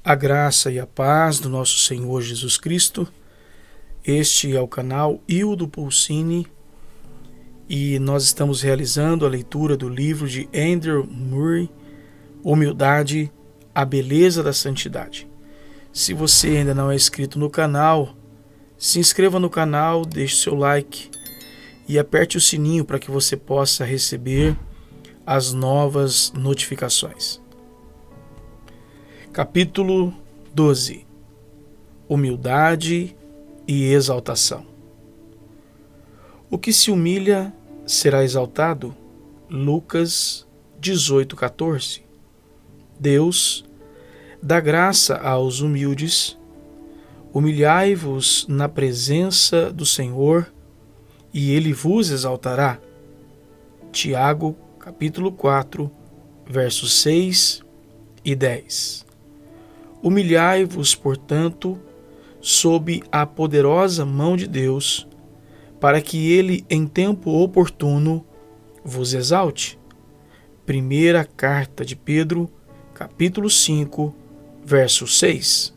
A graça e a paz do nosso Senhor Jesus Cristo. Este é o canal Hildo Pulcini e nós estamos realizando a leitura do livro de Andrew Murray, Humildade, a Beleza da Santidade. Se você ainda não é inscrito no canal, se inscreva no canal, deixe seu like e aperte o sininho para que você possa receber as novas notificações. Capítulo 12. Humildade e exaltação. O que se humilha será exaltado. Lucas 18:14. Deus dá graça aos humildes. Humilhai-vos na presença do Senhor, e Ele vos exaltará. Tiago, capítulo 4, versos 6 e 10. Humilhai-vos, portanto, sob a poderosa mão de Deus, para que Ele, em tempo oportuno, vos exalte. Primeira carta de Pedro, capítulo 5, verso 6.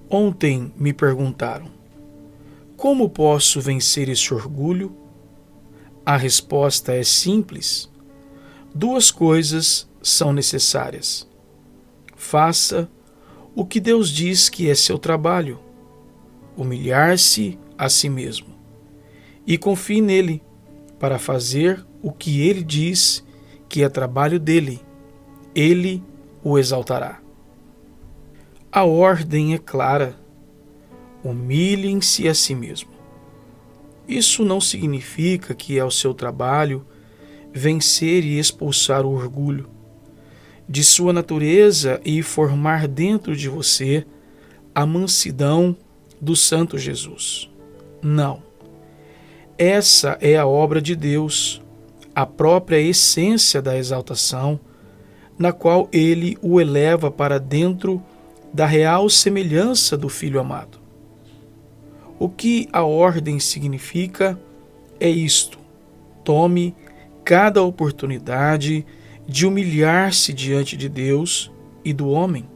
Ontem me perguntaram: como posso vencer esse orgulho? A resposta é simples. Duas coisas são necessárias. Faça o que Deus diz que é seu trabalho, humilhar-se a si mesmo, e confie nele para fazer o que ele diz que é trabalho dele. Ele o exaltará. A ordem é clara: humilhem-se a si mesmo. Isso não significa que é o seu trabalho vencer e expulsar o orgulho de sua natureza e formar dentro de você a mansidão do Santo Jesus. Não. Essa é a obra de Deus, a própria essência da exaltação, na qual Ele o eleva para dentro da real semelhança do Filho amado. O que a ordem significa é isto: tome cada oportunidade de humilhar-se diante de Deus e do homem,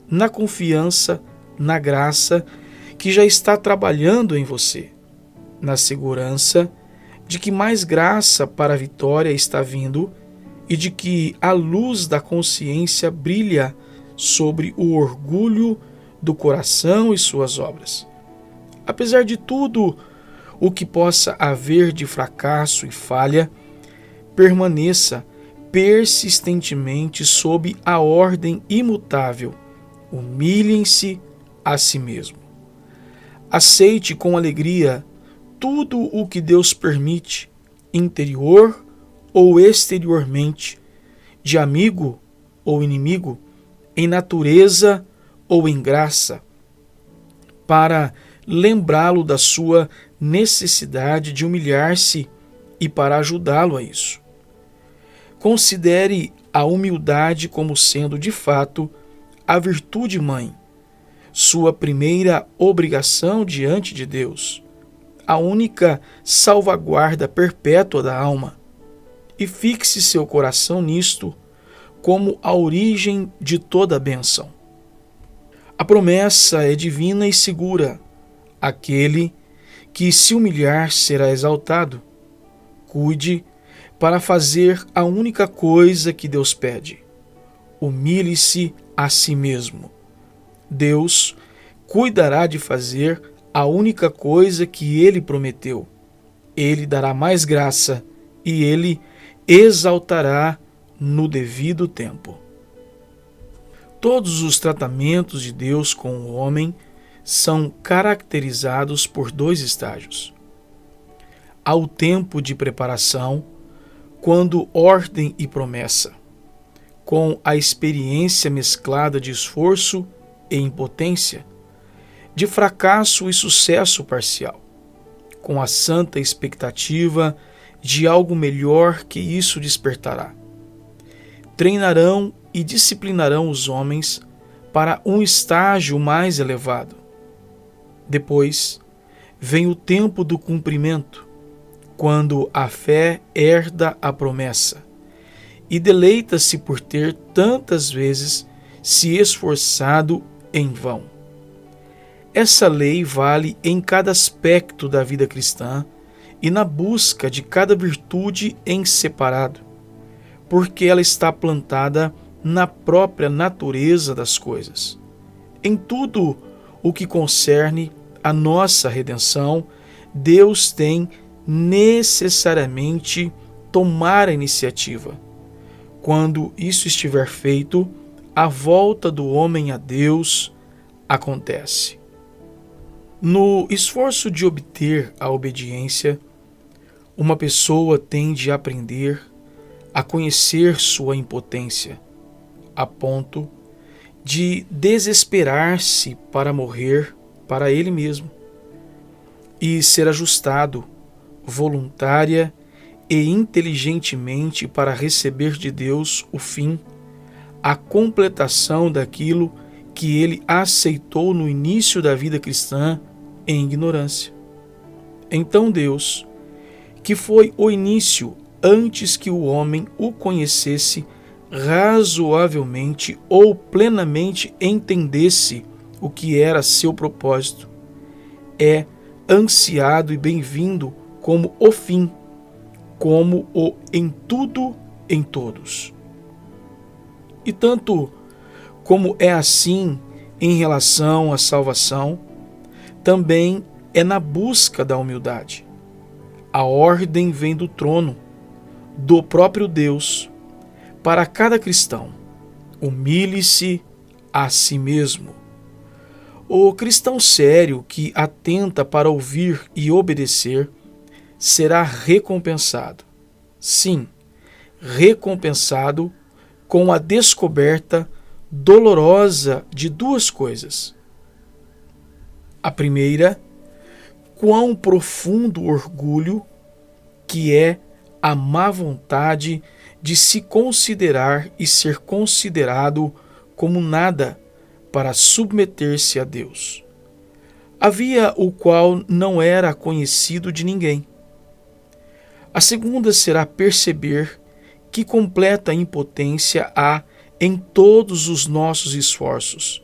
na confiança, na graça que já está trabalhando em você, na segurança de que mais graça para a vitória está vindo e de que a luz da consciência brilha sobre o orgulho do coração e suas obras. Apesar de tudo o que possa haver de fracasso e falha, permaneça persistentemente sob a ordem imutável: humilhem-se a si mesmo. Aceite com alegria tudo o que Deus permite, interior ou exteriormente, de amigo ou inimigo, em natureza ou em graça, para lembrá-lo da sua necessidade de humilhar-se e para ajudá-lo a isso. Considere a humildade como sendo, de fato, a virtude mãe, sua primeira obrigação diante de Deus, a única salvaguarda perpétua da alma, e fixe seu coração nisto como a origem de toda a bênção. A promessa é divina e segura: aquele que se humilhar será exaltado. Cuide para fazer a única coisa que Deus pede: humilhe-se a si mesmo. Deus cuidará de fazer a única coisa que Ele prometeu. Ele dará mais graça e Ele exaltará no devido tempo. Todos os tratamentos de Deus com o homem são caracterizados por dois estágios. Há o tempo de preparação, quando ordem e promessa, com a experiência mesclada de esforço e impotência, de fracasso e sucesso parcial, com a santa expectativa de algo melhor que isso despertará. Treinarão e disciplinarão os homens para um estágio mais elevado. Depois vem o tempo do cumprimento, quando a fé herda a promessa e deleita-se por ter tantas vezes se esforçado em vão. Essa lei vale em cada aspecto da vida cristã e na busca de cada virtude em separado, porque ela está plantada na própria natureza das coisas. Em tudo o que concerne a nossa redenção, Deus tem necessariamente tomar a iniciativa. Quando isso estiver feito, a volta do homem a Deus acontece. No esforço de obter a obediência, uma pessoa tem de aprender a conhecer sua impotência, a ponto de desesperar-se para morrer para ele mesmo e ser ajustado voluntária e inteligentemente para receber de Deus o fim, a completação daquilo que ele aceitou no início da vida cristã em ignorância. Então Deus, que foi o início antes que o homem o conhecesse razoavelmente ou plenamente entendesse o que era seu propósito, é ansiado e bem-vindo como o fim, como o em tudo, em todos. E tanto como é assim em relação à salvação, também é na busca da humildade. A ordem vem do trono, do próprio Deus, para cada cristão. Humilhe-se a si mesmo. O cristão sério que atenta para ouvir e obedecer será recompensado. Sim, recompensado com a descoberta dolorosa de duas coisas. A primeira, quão profundo orgulho que é a má vontade de se considerar e ser considerado como nada para submeter-se a Deus. Havia o qual não era conhecido de ninguém. A segunda será perceber que completa impotência há em todos os nossos esforços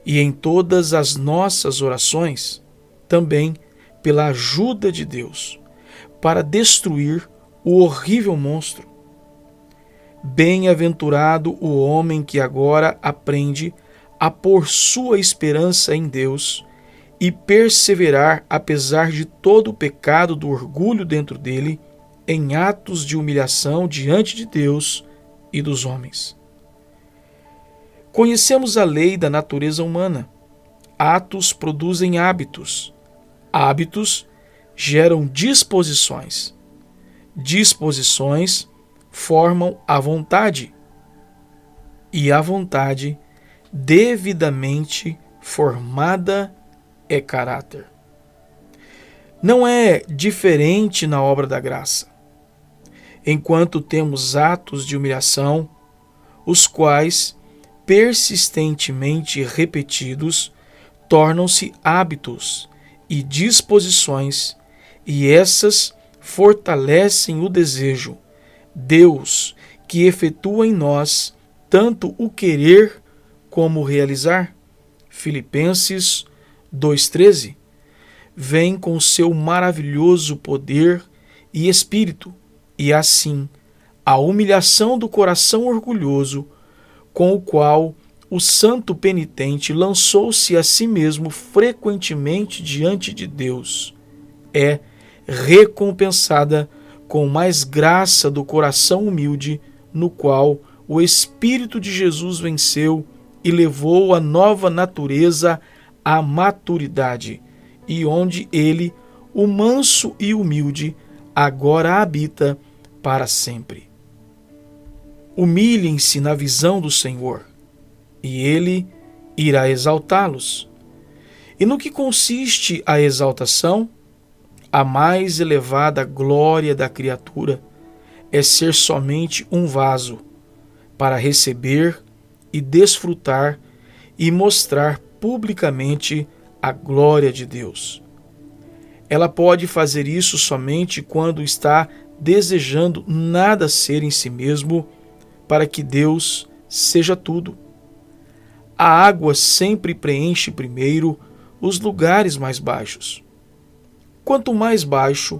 e em todas as nossas orações, também pela ajuda de Deus, para destruir o horrível monstro. Bem-aventurado o homem que agora aprende a pôr sua esperança em Deus e perseverar, apesar de todo o pecado do orgulho dentro dele, em atos de humilhação diante de Deus e dos homens. Conhecemos a lei da natureza humana. Atos produzem hábitos. Hábitos geram disposições. Disposições formam a vontade. E a vontade, devidamente formada, é caráter. Não é diferente na obra da graça. Enquanto temos atos de humilhação, os quais, persistentemente repetidos, tornam-se hábitos e disposições, e essas fortalecem o desejo. Deus, que efetua em nós tanto o querer como o realizar, Filipenses 2,13, vem com seu maravilhoso poder e espírito, e assim a humilhação do coração orgulhoso, com o qual o santo penitente lançou-se a si mesmo frequentemente diante de Deus, é recompensada com mais graça do coração humilde, no qual o Espírito de Jesus venceu e levou a nova natureza à maturidade, e onde ele, o manso e humilde, agora habita para sempre. Humilhem-se na visão do Senhor, e ele irá exaltá-los. E no que consiste a exaltação? A mais elevada glória da criatura é ser somente um vaso para receber e desfrutar e mostrar publicamente a glória de Deus. Ela pode fazer isso somente quando está desejando nada ser em si mesmo, para que Deus seja tudo. a água sempre preenche primeiro os lugares mais baixos. Quanto mais baixo,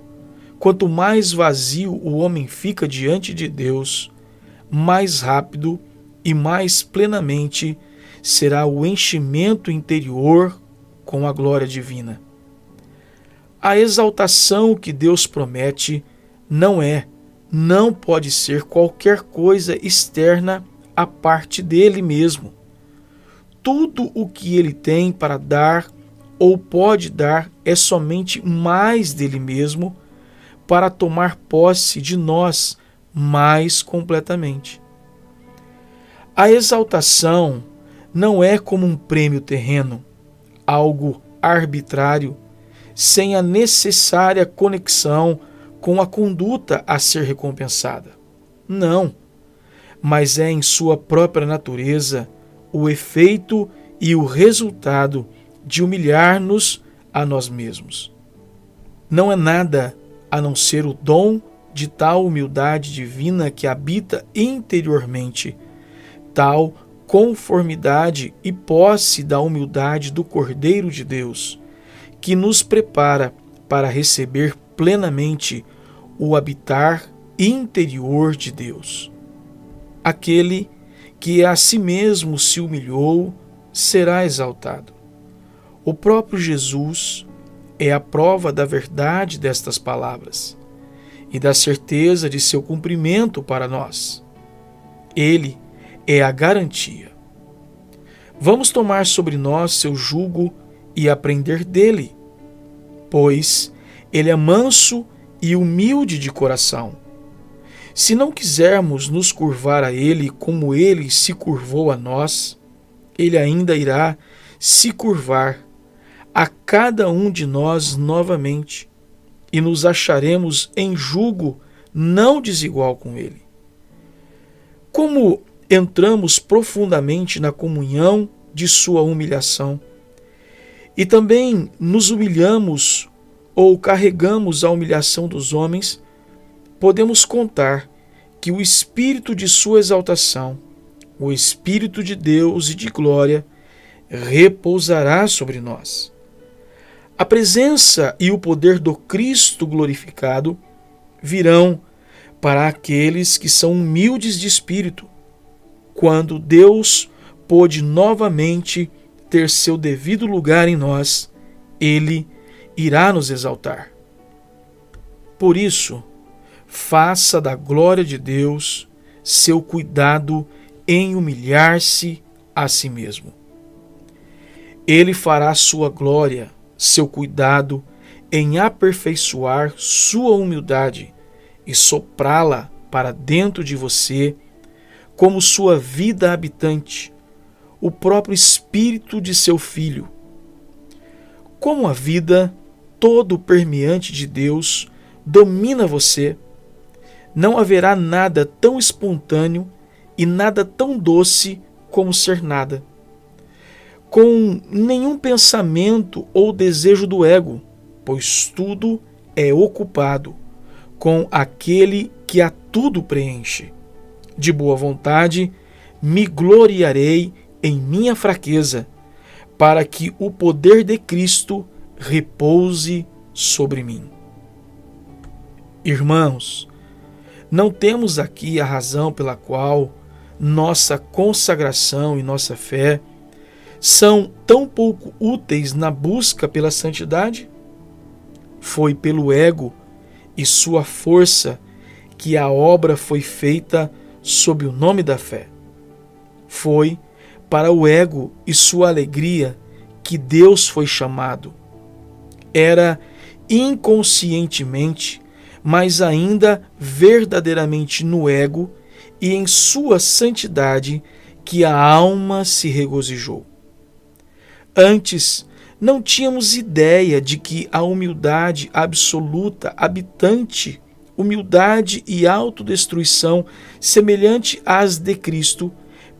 quanto mais vazio o homem fica diante de Deus, mais rápido e mais plenamente será o enchimento interior com a glória divina. A exaltação que Deus promete não pode ser qualquer coisa externa à parte dele mesmo. Tudo o que ele tem para dar ou pode dar é somente mais dele mesmo para tomar posse de nós mais completamente. A exaltação não é como um prêmio terreno, algo arbitrário, sem a necessária conexão com a conduta a ser recompensada. Não, mas é em sua própria natureza o efeito e o resultado de humilhar-nos a nós mesmos. Não é nada a não ser o dom de tal humildade divina que habita interiormente, tal conformidade e posse da humildade do Cordeiro de Deus, que nos prepara para receber plenamente o habitar interior de Deus. Aquele que a si mesmo se humilhou será exaltado. O próprio Jesus é a prova da verdade destas palavras e da certeza de seu cumprimento para nós. Ele é a garantia. Vamos tomar sobre nós seu jugo e aprender dele, pois ele é manso e humilde de coração. Se não quisermos nos curvar a ele como ele se curvou a nós, ele ainda irá se curvar a cada um de nós novamente, e nos acharemos em jugo não desigual com ele. Como entramos profundamente na comunhão de sua humilhação, e também nos humilhamos ou carregamos a humilhação dos homens, podemos contar que o Espírito de sua exaltação, o Espírito de Deus e de glória, repousará sobre nós. A presença e o poder do Cristo glorificado virão para aqueles que são humildes de espírito, quando Deus pôde novamente ter seu devido lugar em nós, ele irá nos exaltar. Por isso, faça da glória de Deus seu cuidado em humilhar-se a si mesmo. Ele fará sua glória, seu cuidado em aperfeiçoar sua humildade e soprá-la para dentro de você como sua vida habitante, o próprio Espírito de seu Filho. Como a vida todo permeante de Deus domina você, não haverá nada tão espontâneo e nada tão doce como ser nada, com nenhum pensamento ou desejo do ego, pois tudo é ocupado com aquele que a tudo preenche. De boa vontade, me gloriarei em minha fraqueza, para que o poder de Cristo repouse sobre mim. Irmãos, não temos aqui a razão pela qual nossa consagração e nossa fé são tão pouco úteis na busca pela santidade? Foi pelo ego e sua força que a obra foi feita sob o nome da fé. Foi para o ego e sua alegria que Deus foi chamado. Era inconscientemente, mas ainda verdadeiramente no ego e em sua santidade que a alma se regozijou. Antes, não tínhamos ideia de que a humildade absoluta, habitante, humildade e autodestruição semelhante às de Cristo,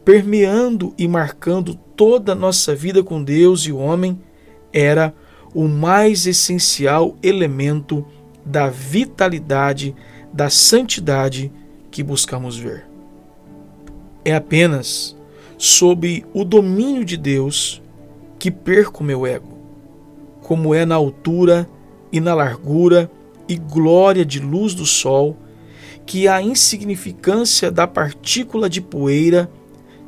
permeando e marcando toda a nossa vida com Deus e o homem, era o mais essencial elemento da vitalidade, da santidade que buscamos ver. É apenas sob o domínio de Deus que perco meu ego, como é na altura e na largura e glória de luz do sol, que a insignificância da partícula de poeira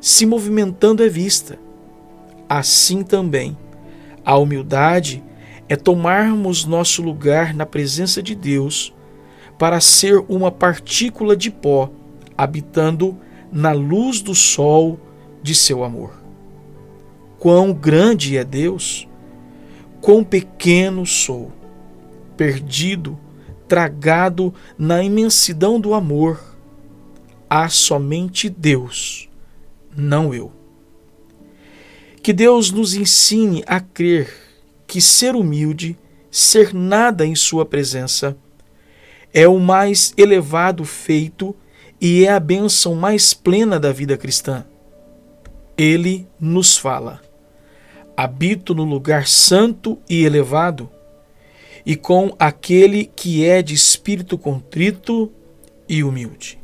se movimentando é vista. Assim também, a humildade é tomarmos nosso lugar na presença de Deus para ser uma partícula de pó, habitando na luz do sol de seu amor. Quão grande é Deus, quão pequeno sou, perdido, tragado na imensidão do amor. Há somente Deus, não eu. Que Deus nos ensine a crer que ser humilde, ser nada em sua presença, é o mais elevado feito e é a bênção mais plena da vida cristã. Ele nos fala: habito no lugar santo e elevado, e com aquele que é de espírito contrito e humilde.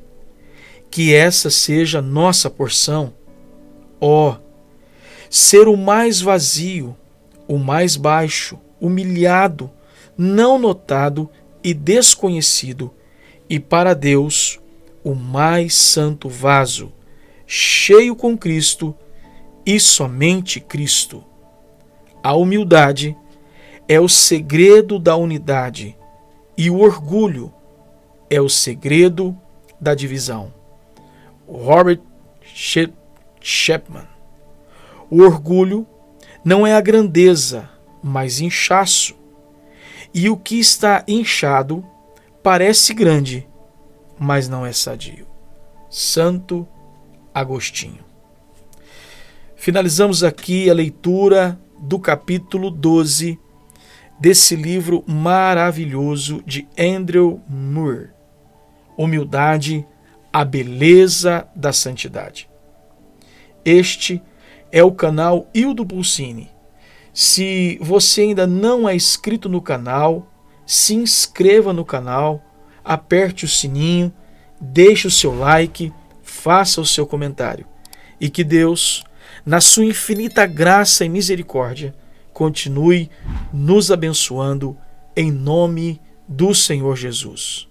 Que essa seja nossa porção. Ó, ser o mais vazio, o mais baixo, humilhado, não notado e desconhecido, e para Deus o mais santo vaso, cheio com Cristo e somente Cristo. A humildade é o segredo da unidade e o orgulho é o segredo da divisão. Robert Chapman. O orgulho não é a grandeza, mas inchaço. E o que está inchado parece grande, mas não é sadio. Santo Agostinho. Finalizamos aqui a leitura do capítulo 12 desse livro maravilhoso de Andrew Moore. Humildade, a beleza da santidade. Este é o canal Hildo Pulcini. Se você ainda não é inscrito no canal, se inscreva no canal, aperte o sininho, deixe o seu like, faça o seu comentário. E que Deus, na sua infinita graça e misericórdia, continue nos abençoando em nome do Senhor Jesus.